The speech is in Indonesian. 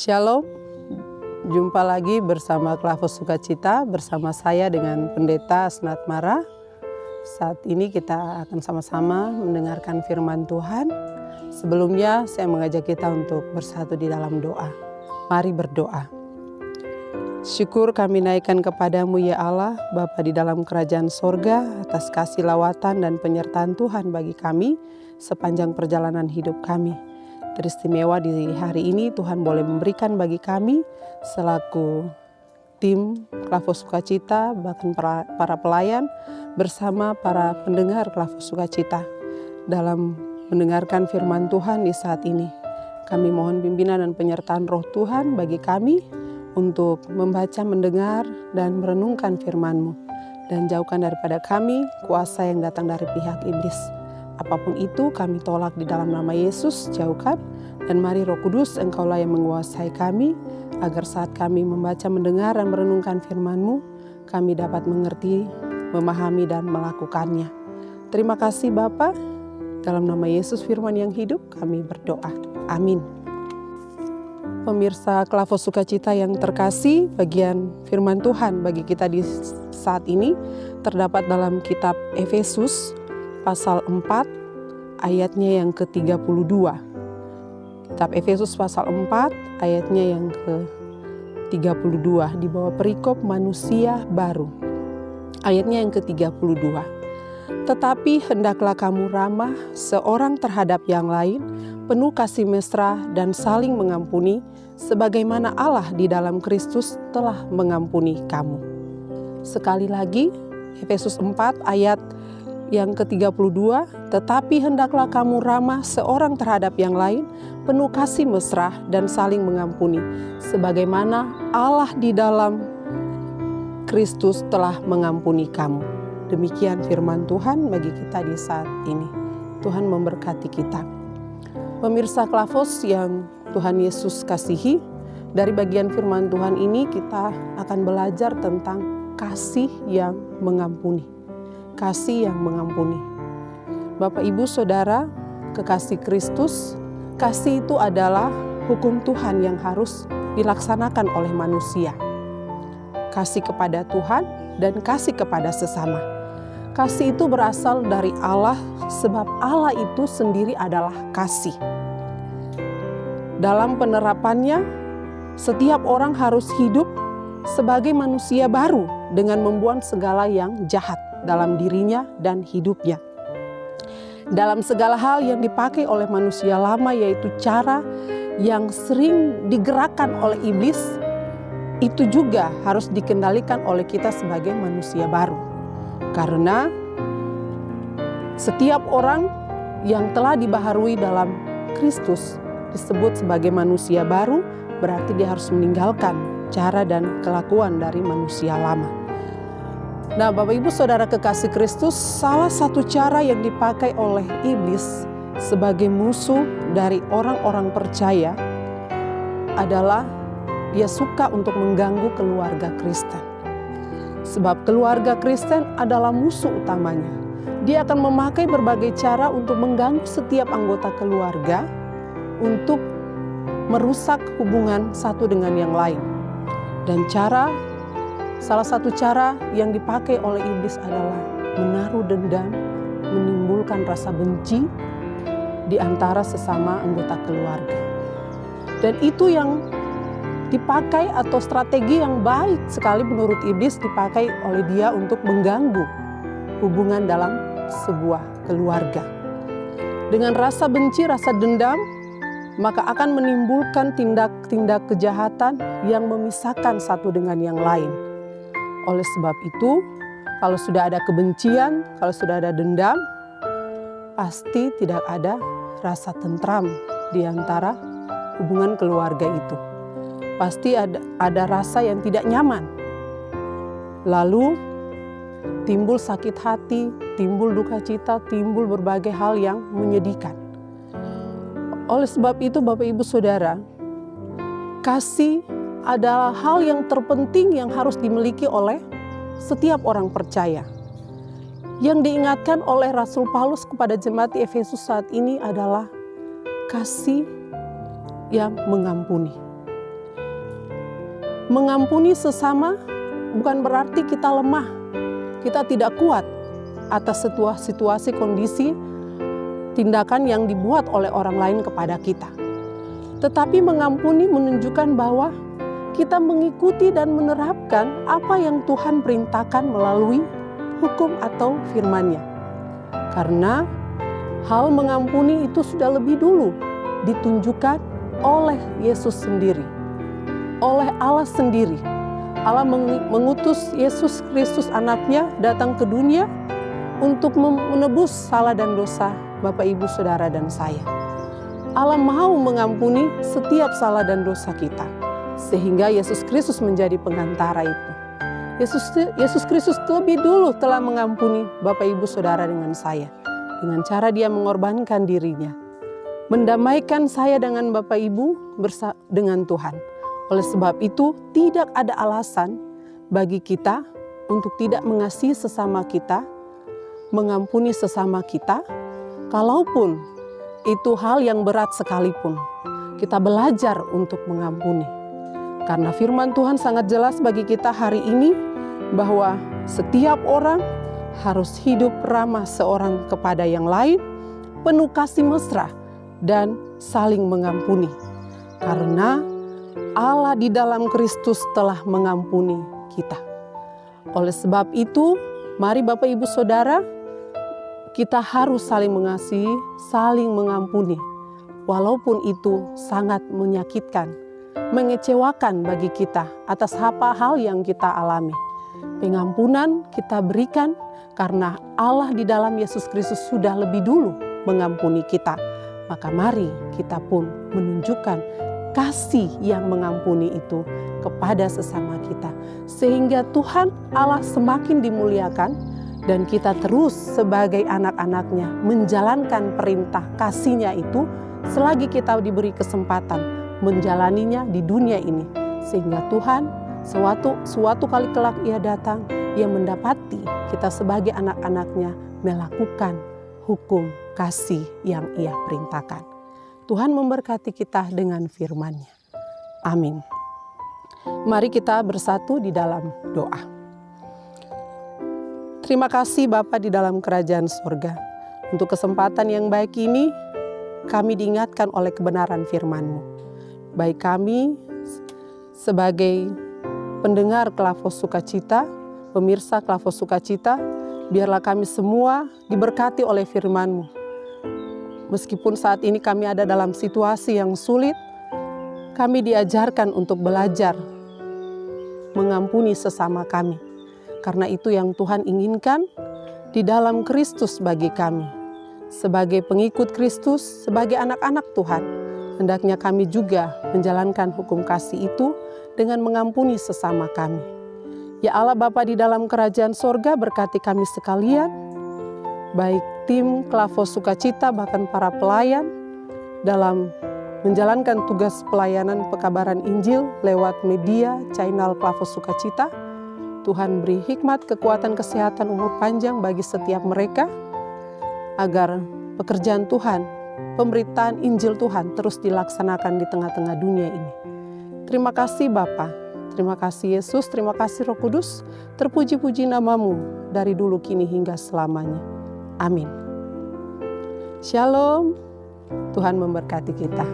Shalom, jumpa lagi bersama Klavos Sukacita, bersama saya dengan Pendeta Asnat Mara. Saat ini kita akan sama-sama mendengarkan firman Tuhan. Sebelumnya saya mengajak kita untuk bersatu di dalam doa. Mari berdoa. Syukur kami naikkan kepadamu ya Allah, Bapa di dalam kerajaan sorga, atas kasih lawatan dan penyertaan Tuhan bagi kami sepanjang perjalanan hidup kami. Teristimewa di hari ini Tuhan boleh memberikan bagi kami selaku tim Klavos Sukacita, bahkan para pelayan bersama para pendengar Klavos Sukacita dalam mendengarkan firman Tuhan di saat ini. Kami mohon pimpinan dan penyertaan Roh Tuhan bagi kami untuk membaca, mendengar, dan merenungkan firman-Mu. Dan jauhkan daripada kami kuasa yang datang dari pihak iblis. Apapun itu kami tolak di dalam nama Yesus, jauhkan. Dan mari Roh Kudus, Engkaulah yang menguasai kami, agar saat kami membaca, mendengar, dan merenungkan firman-Mu, kami dapat mengerti, memahami, dan melakukannya. Terima kasih Bapa. Dalam nama Yesus firman yang hidup, kami berdoa. Amin. Pemirsa Klavos Sukacita yang terkasih, bagian firman Tuhan bagi kita di saat ini terdapat dalam kitab Efesus pasal 4 ayatnya yang ke-32. Kitab Efesus pasal 4 ayatnya yang ke-32 di bawah perikop manusia baru. Ayatnya yang ke-32. Tetapi hendaklah kamu ramah seorang terhadap yang lain, penuh kasih mesra dan saling mengampuni, sebagaimana Allah di dalam Kristus telah mengampuni kamu. Sekali lagi, Efesus 4 ayat yang ke-32, tetapi hendaklah kamu ramah seorang terhadap yang lain, penuh kasih mesra dan saling mengampuni, sebagaimana Allah di dalam Kristus telah mengampuni kamu. Demikian firman Tuhan bagi kita di saat ini. Tuhan memberkati kita. Pemirsa Klavos yang Tuhan Yesus kasihi, dari bagian firman Tuhan ini kita akan belajar tentang kasih yang mengampuni. Kasih yang mengampuni. Bapak, Ibu, Saudara, kekasih Kristus, kasih itu adalah hukum Tuhan yang harus dilaksanakan oleh manusia. Kasih kepada Tuhan dan kasih kepada sesama. Kasih itu berasal dari Allah, sebab Allah itu sendiri adalah kasih. Dalam penerapannya, setiap orang harus hidup sebagai manusia baru dengan membuang segala yang jahat dalam dirinya dan hidupnya. Dalam segala hal yang dipakai oleh manusia lama, yaitu cara yang sering digerakkan oleh iblis, itu juga harus dikendalikan oleh kita sebagai manusia baru. Karena setiap orang yang telah dibaharui dalam Kristus disebut sebagai manusia baru, berarti dia harus meninggalkan cara dan kelakuan dari manusia lama. Nah, Bapak Ibu Saudara kekasih Kristus, salah satu cara yang dipakai oleh iblis sebagai musuh dari orang-orang percaya adalah dia suka untuk mengganggu keluarga Kristen. Sebab keluarga Kristen adalah musuh utamanya. Dia akan memakai berbagai cara untuk mengganggu setiap anggota keluarga untuk merusak hubungan satu dengan yang lain. Dan salah satu cara yang dipakai oleh iblis adalah menaruh dendam, menimbulkan rasa benci di antara sesama anggota keluarga. Dan itu yang dipakai atau strategi yang baik sekali menurut iblis dipakai oleh dia untuk mengganggu hubungan dalam sebuah keluarga. Dengan rasa benci, rasa dendam, maka akan menimbulkan tindak-tindak kejahatan yang memisahkan satu dengan yang lain. Oleh sebab itu, kalau sudah ada kebencian, kalau sudah ada dendam, pasti tidak ada rasa tentram di antara hubungan keluarga itu. Pasti ada rasa yang tidak nyaman. Lalu timbul sakit hati, timbul duka cita, timbul berbagai hal yang menyedihkan. Oleh sebab itu, Bapak Ibu Saudara, kasih adalah hal yang terpenting yang harus dimiliki oleh setiap orang percaya. Yang diingatkan oleh Rasul Paulus kepada jemaat di Efesus saat ini adalah kasih yang mengampuni. Mengampuni sesama bukan berarti kita lemah, kita tidak kuat atas situasi, kondisi, tindakan yang dibuat oleh orang lain kepada kita. Tetapi mengampuni menunjukkan bahwa kita mengikuti dan menerapkan apa yang Tuhan perintahkan melalui hukum atau firman-Nya. Karena hal mengampuni itu sudah lebih dulu ditunjukkan oleh Yesus sendiri, oleh Allah sendiri. Allah mengutus Yesus Kristus anaknya datang ke dunia untuk menebus salah dan dosa Bapak, Ibu, Saudara, dan saya. Allah mau mengampuni setiap salah dan dosa kita, sehingga Yesus Kristus menjadi pengantara itu. Yesus Kristus lebih dulu telah mengampuni Bapak, Ibu, Saudara, dengan saya, dengan cara Dia mengorbankan dirinya, mendamaikan saya dengan Bapak, Ibu, dengan Tuhan. Oleh sebab itu, tidak ada alasan bagi kita untuk tidak mengasihi sesama kita, mengampuni sesama kita, kalaupun itu hal yang berat sekalipun. Kita belajar untuk mengampuni. Karena firman Tuhan sangat jelas bagi kita hari ini, bahwa setiap orang harus hidup ramah seorang kepada yang lain, penuh kasih mesra, dan saling mengampuni. Karena Allah di dalam Kristus telah mengampuni kita. Oleh sebab itu, mari Bapak, Ibu, Saudara, kita harus saling mengasihi, saling mengampuni. Walaupun itu sangat menyakitkan, mengecewakan bagi kita atas apa hal yang kita alami. Pengampunan kita berikan karena Allah di dalam Yesus Kristus sudah lebih dulu mengampuni kita. Maka mari kita pun menunjukkan kasih yang mengampuni itu kepada sesama kita. Sehingga Tuhan Allah semakin dimuliakan dan kita terus sebagai anak-anak-Nya menjalankan perintah kasih-Nya itu selagi kita diberi kesempatan menjalaninya di dunia ini. Sehingga Tuhan suatu kali kelak Ia datang, Ia mendapati kita sebagai anak-anak-Nya melakukan hukum kasih yang Ia perintahkan. Tuhan memberkati kita dengan firman-Nya. Amin. Mari kita bersatu di dalam doa. Terima kasih Bapa di dalam kerajaan surga. Untuk kesempatan yang baik ini, kami diingatkan oleh kebenaran firman-Mu. Baik kami sebagai pendengar Klavos Sukacita, pemirsa Klavos Sukacita, biarlah kami semua diberkati oleh firman-Mu. Meskipun saat ini kami ada dalam situasi yang sulit, kami diajarkan untuk belajar mengampuni sesama kami. Karena itu yang Tuhan inginkan di dalam Kristus bagi kami. Sebagai pengikut Kristus, sebagai anak-anak Tuhan, hendaknya kami juga menjalankan hukum kasih itu dengan mengampuni sesama kami. Ya Allah Bapa di dalam kerajaan sorga, berkati kami sekalian, baik tim Klavos Sukacita bahkan para pelayan dalam menjalankan tugas pelayanan pekabaran Injil lewat media channel Klavos Sukacita. Tuhan beri hikmat, kekuatan, kesehatan, umur panjang bagi setiap mereka, agar pekerjaan Tuhan, pemberitaan Injil Tuhan terus dilaksanakan di tengah-tengah dunia ini. Terima kasih Bapa, terima kasih Yesus, terima kasih Roh Kudus, terpuji-puji nama-Mu dari dulu kini hingga selamanya. Amin. Shalom, Tuhan memberkati kita.